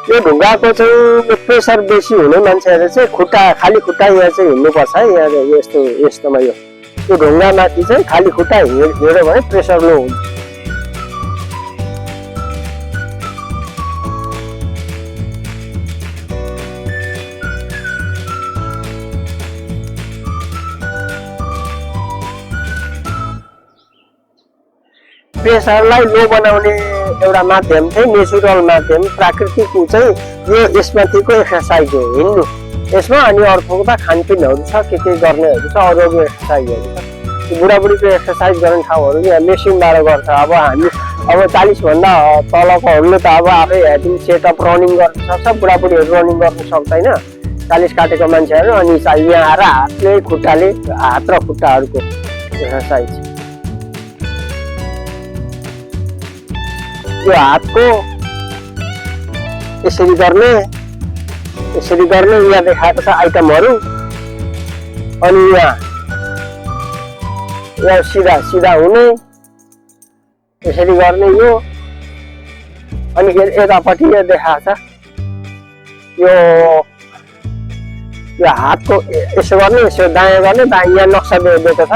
यो ढुङ्गाको चाहिँ प्रेसर बेसी हुने मान्छेहरू चाहिँ खाली खुट्टा यहाँ चाहिँ हिँड्नुपर्छ है। यहाँ यस्तोमा यो ढुङ्गामाथि चाहिँ खाली खुट्टा हिँड्यो भने प्रेसर लो हुन्छ। प्रेसरलाई लो बनाउने एउटा माध्यम चाहिँ नेचुरल माध्यम प्राकृतिक चाहिँ यो यसमाथिको एक्सर्साइज हो हिँड्नु यसमा। अनि अर्को त खानपिनहरू छ के गर्नेहरू छ अरू एक्सर्साइजहरू छ। बुढाबुढीको एक्सर्साइज गर्ने ठाउँहरू यहाँ मेसिनबाट गर्छ। अब हामी 40 भन्दा तलकोहरूले त अब आफै हेडिङ सेटअप रनिङ गर्न सक्छ। बुढाबुढीहरू रनिङ गर्न सक्दैन 40 काटेको मान्छेहरू। अनि यहाँ आएर हातले खुट्टाले हात र खुट्टाहरूको एक्सर्साइज। यो हातको यसरी गर्ने यहाँ देखाएको छ आइटमहरू। अनि यहाँ सिधा हुने यसरी गर्ने यो। अनि यतापट्टि यो देखाएको छ यो हातको यसो गर्ने यसो दायाँ गर्ने यहाँ नक्सा दिएको छ।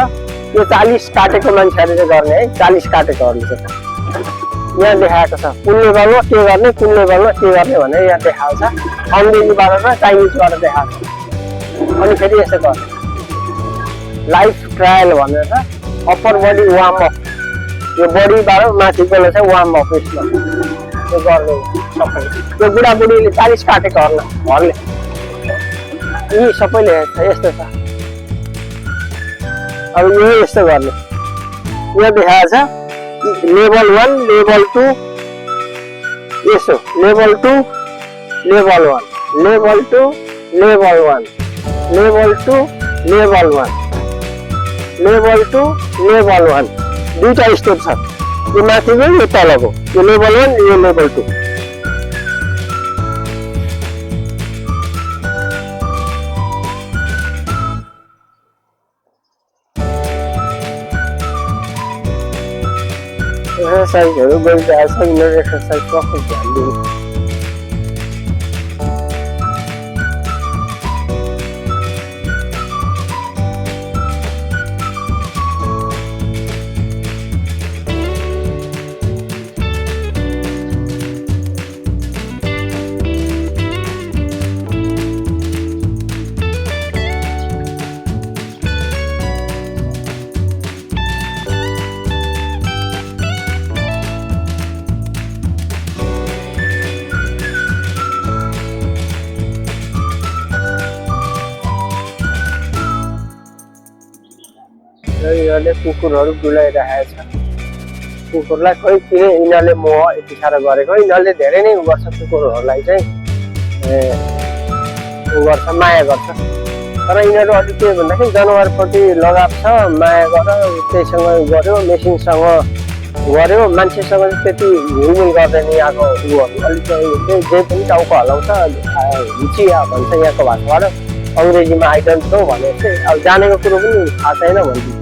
यो 40 काटेको मान्छेहरूले गर्ने है 40 काटेकोहरूले चाहिँ यहाँ देखाएको छ। कुन लेभलमा के गर्ने भनेर यहाँ देखाएको छ। अङ्ग्रेजीबाट र चाइनिजबाट देखाएको छ। अनि फेरि यसो गर्ने लाइफ ट्रायल भनेर छ। अप्पर बडी वार्म अप यो बडीबाट माथिकोले चाहिँ वार्म अप यसमा यो गर्ने सबै। यो बुढाबुढीले 40 काटेकोहरूले यी सबैले यस्तो छ। अब यो यस्तो गर्ने यहाँ देखाएको छ लेभल 1 लेभल 2 यसो level 2 level 1 level 2 level 1 level 2 level 1 level 2 level 1 दुईटा स्टेप छ। यो माथिको यो तलको यो लेभल 1 यो लेभल 2। एक्सर्साइजहरू गरिरहेको छ। यिनीहरू एक्सर्साइज कस्तो ध्यान दिनु। यिनीहरूले कुकुरहरू डुलाइरहेको छ। कुकुरलाई खोइ किन यिनीहरूले मोह यति साह्रो गरेको। यिनीहरूले धेरै नै गर्छ कुकुरहरूलाई चाहिँ गर्छ माया गर्छ। तर यिनीहरू अलिक के भन्दाखेरि जनावरप्रति लगाव छ माया गरेर त्यहीसँग गर्यो मेसिनसँग गर्यो मान्छेसँग त्यति हिँडमिल गर्दैन। यहाँको उयोहरू अलिक जे पनि टाउको हलाउँछ हिचिया भन्छ यहाँको भाषाबाट। अङ्ग्रेजीमा आई डोन्ट नो भनेर चाहिँ अब जानेको कुरो पनि थाहा छैन भनिदिन्छ।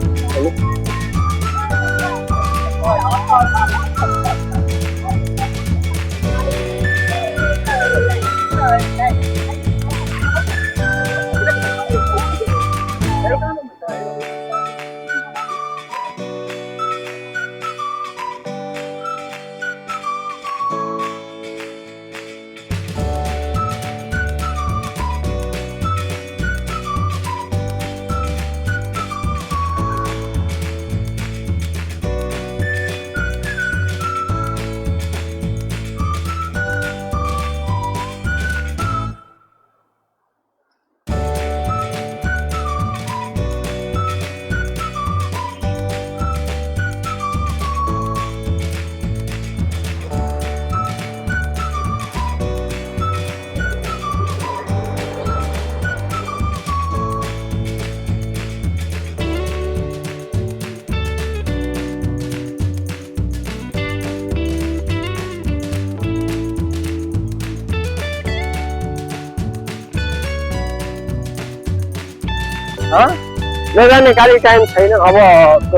नजाने खालि टाइम छैन। अब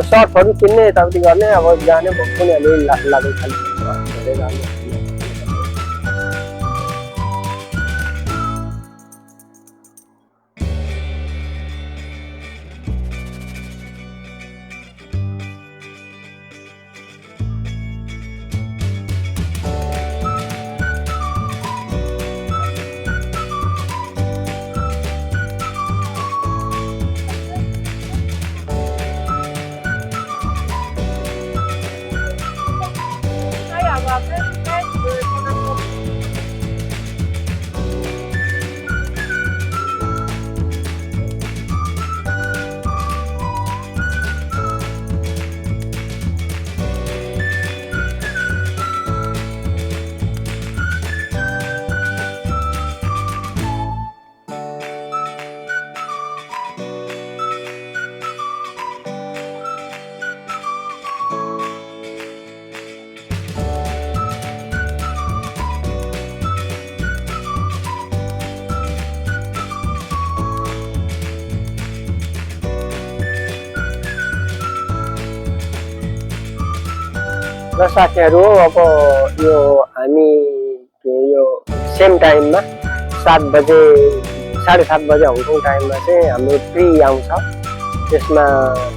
सर्टहरू किन्ने यताउति गर्ने अब जाने भोक पनि अलि लाग्यो खालि धेरै राम्रो। र साथीहरू अब यो हामी यो सेम टाइममा 7 बजे 7:30 बजे हङकङ टाइममा चाहिँ हाम्रो प्री आउँछ। त्यसमा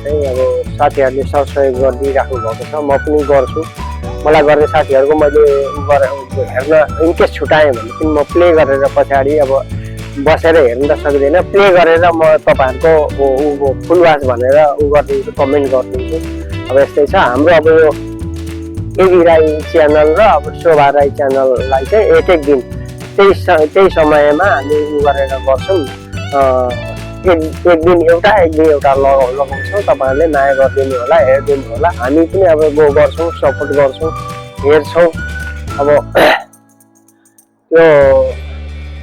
चाहिँ अब साथीहरूले सहयोग गरिदिइराख्नु भएको छ, म पनि गर्छु। मलाई गर्ने साथीहरूको मैले हेर्न इनकेस छुटाएँ भने पनि म प्ले गरेर पछाडि अब बसेर हेर्न त सक्दैन, प्ले गरेर म तपाईँहरूको फुल वाच भनेर गरिदिन्छु, कमेन्ट गरिदिन्छु। अब यस्तै छ हाम्रो अब यो एबी राई च्यानल र अब शोभा राई च्यानललाई चाहिँ एक दिन त्यही समयमा हामी गरेर गर्छौँ। एक दिन एउटा लगाउँछौँ। तपाईँहरूले माया गरिदिनु होला, हेरिदिनु होला। हामी पनि अब गर्छौँ, सपोर्ट गर्छौँ, हेर्छौँ। अब यो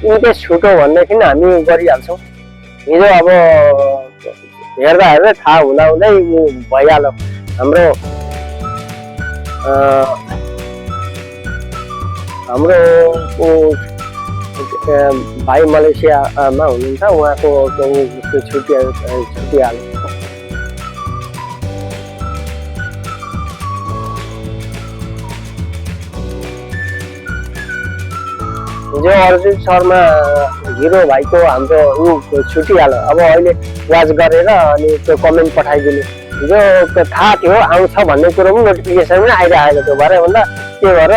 इनकेस छुटो भनेदेखि हामी गरिहाल्छौँ। हिजो अब हेर्दा थाहा हुँदै भइहाल्यो। हाम्रो भाइ मलेसियामा हुनुहुन्छ, उहाँको छुटिहाल्यो। हिजो अर्जुन शर्मा हिरो भाइको हाम्रो छुटिहाल्यो। अब अहिले वाच गरेर अनि त्यो कमेन्ट पठाइदिनु। हिजो थाहा थियो आउँछ भन्ने कुरो पनि नोटिफिकेसन पनि आइरहेको थियो, भरे भन्दा के भएर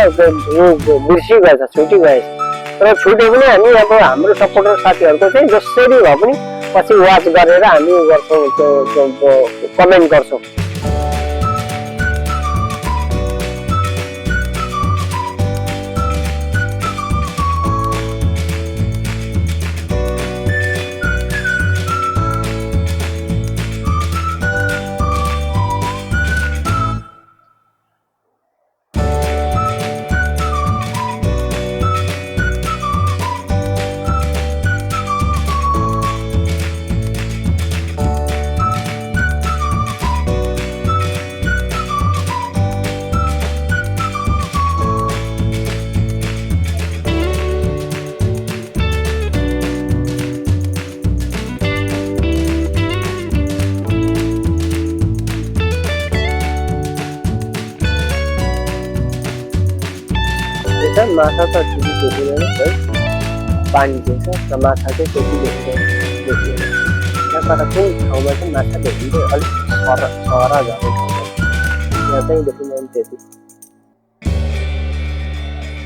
बिर्सिगएछ, छुटी गएछ। तर छुटे पनि हामी अब हाम्रो सपोर्टर साथीहरूको चाहिँ जसरी भए पनि पछि वाच गरेर हामी गर्छौँ, त्यो कमेन्ट गर्छौँ। माछा त ठुलो देखिँदैन है, पानी देख्छ र माछा चाहिँ त्यति देखिँदैन। यहाँ तर कुन ठाउँमा चाहिँ माछा देखिन्छ अलिक छरा झर्ने ठाउँमा, यहाँ चाहिँ देखिँदैन त्यति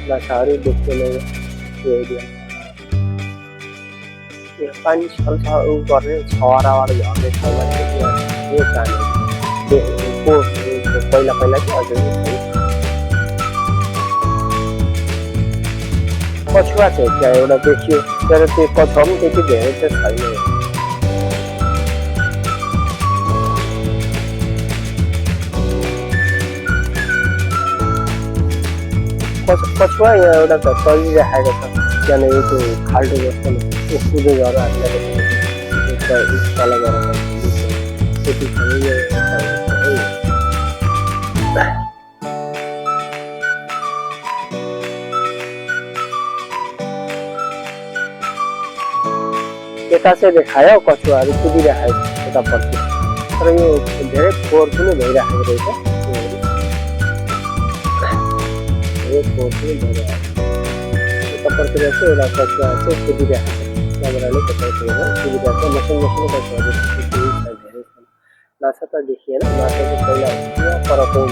माछाहरू देख्दैन यो एरिया। यहाँ पानी छल्छ गर्ने छराबाट झर्ने ठाउँमा चाहिँ यो प्राणी पहिला चाहिँ अझै कछुवा चाहिँ त्यहाँ एउटा देखियो, तर त्यो कछुवा पनि त्यति धेरै चाहिँ छैन। कछुवा यहाँ एउटा त चलिराखेको छ, त्यहाँनिर त्यो खाल्टो जस्तो कुदो गरेर हामीलाई तल गरेर त्यति छ। यता चाहिँ देखायो कछुवाहरू कुदिरहेको छ यतापट्टि, तर यो धेरै फोहोर पनि भइरहेको रहेछ। यतापट्टि चाहिँ एउटा कछुवा चाहिँ कुदिरहेको छ, क्यामेराले कतातिर कुदिरहेको छ। मसिनो कछुवाहरू धेरै छन्। माछा त देखिएन, माछा चाहिँ पहिला पर थियो।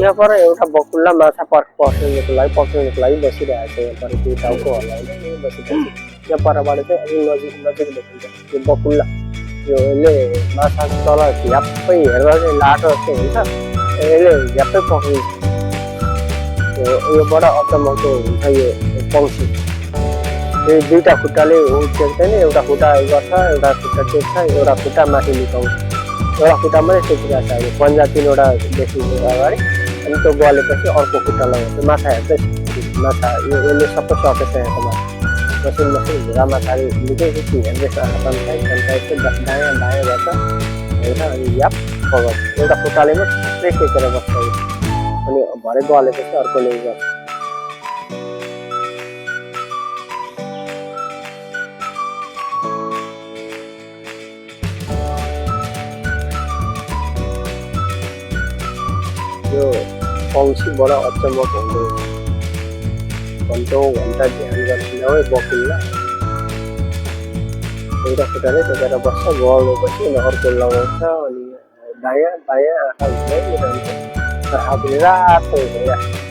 यहाँ पर एउटा बकुल्ला माछा पक्रिनुको लागि बसिरहेको छ। यहाँ पर त्यो टाउको हल्लाउँदै बसिरहेको छ। यहाँ परबाट चाहिँ अलि नजिक देखिन्छ यो बकुल्ला। यसले माछा तल झ्याप्पै हेर्दा चाहिँ लाटो जस्तो हुन्छ, यसले झ्याप्पै पक्रिन्छ। यो बडा अचम्मको हुन्छ यो पंक्षी। यो दुईटा खुट्टाले टेक्दैन, एउटा खुट्टा गर्छ, एउटा खुट्टा टेक्छ, एउटा खुट्टा माथि लुकाउँछ, एउटा खुट्टा मात्रै टेकिरहेको छ। अहिले पन्जा 3वटा देखि अगाडि, अनि त्यो गलेपछि अर्को खुट्टा लगाउँछ। माछा हेर्दै माछा यसले सबै सकेछ यहाँको माछा मसिन मसिन ढुङ्गा माछाहरू निकै कि हेर्दैछ। तन्काइ दायाँ बायाँ गर्छ होइन, अनि याप पगाउँछ। एउटा खुट्टाले मात्रै टेकेर बस्छ, अनि भरे गलेपछि अर्कोले गर्छ। यो पंक्षीबाट अचम्म हुँदो घन्टौँ घन्टा ध्यान गर्छौँ है बकुल्ला। एउटा खुट्टाले टेकेर बस्छ, गलेपछि अर्को लगाउँछ, अनि दायाँ बायाँ आँखा घुमाइरहन्छ। आँखा पनि रातो भइरहेको छ।